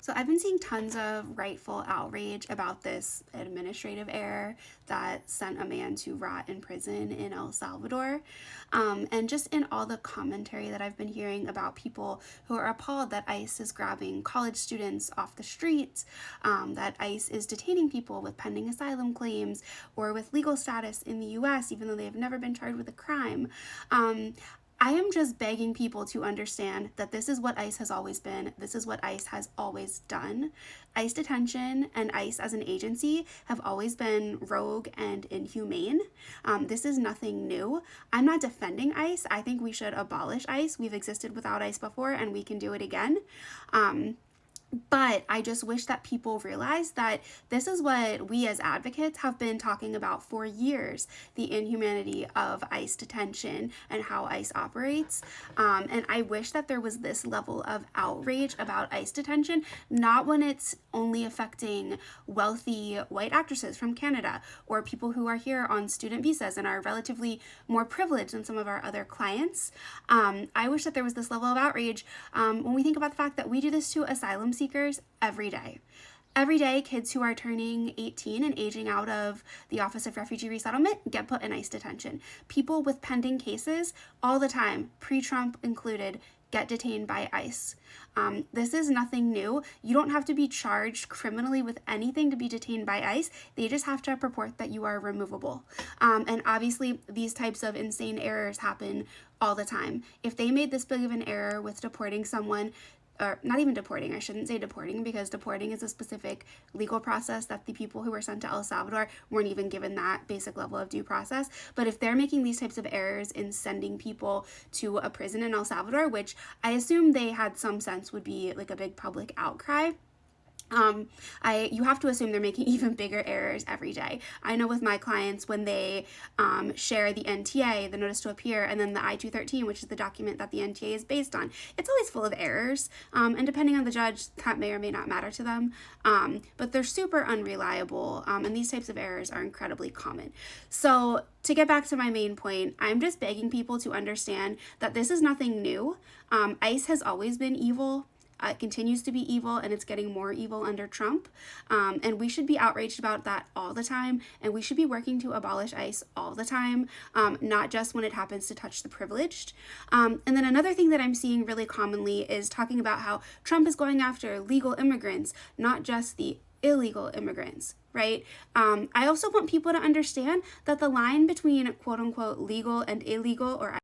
So I've been seeing tons of rightful outrage about this administrative error that sent a man to rot in prison in El Salvador. And just in all the commentary that I've been hearing about people who are appalled that ICE is grabbing college students off the streets, that ICE is detaining people with pending asylum claims or with legal status in the US, even though they have never been charged with a crime. I am just begging people to understand that this is what ICE has always been. This is what ICE has always done. ICE detention and ICE as an agency have always been rogue and inhumane. This is nothing new. I'm not defending ICE. I think we should abolish ICE. We've existed without ICE before and we can do it again. But I just wish that people realize that this is what we as advocates have been talking about for years, the inhumanity of ICE detention and how ICE operates. And I wish that there was this level of outrage about ICE detention, not when it's only affecting wealthy white actresses from Canada or people who are here on student visas and are relatively more privileged than some of our other clients. I wish that there was this level of outrage when we think about the fact that we do this to asylum seekers every day. Every day, kids who are turning 18 and aging out of the Office of Refugee Resettlement get put in ICE detention. People with pending cases all the time, pre-Trump included, get detained by ICE. This is nothing new. You don't have to be charged criminally with anything to be detained by ICE. They just have to purport that you are removable. And obviously, these types of insane errors happen all the time. If they made this big of an error with deporting someone, or not even deporting, I shouldn't say deporting, because deporting is a specific legal process that the people who were sent to El Salvador weren't even given that basic level of due process. But if they're making these types of errors in sending people to a prison in El Salvador, which I assume they had some sense would be like a big public outcry, you have to assume they're making even bigger errors every day. I know with my clients, when they share the NTA, the notice to appear, and then the I-213, which is the document that the NTA is based on, it's always full of errors. And depending on the judge, that may or may not matter to them. But they're super unreliable, and these types of errors are incredibly common. So to get back to my main point, I'm just begging people to understand that this is nothing new. ICE has always been evil. It continues to be evil, and it's getting more evil under Trump. And we should be outraged about that all the time. And we should be working to abolish ICE all the time, not just when it happens to touch the privileged. And then another thing that I'm seeing really commonly is talking about how Trump is going after legal immigrants, not just the illegal immigrants, right? I also want people to understand that the line between quote unquote legal and illegal, or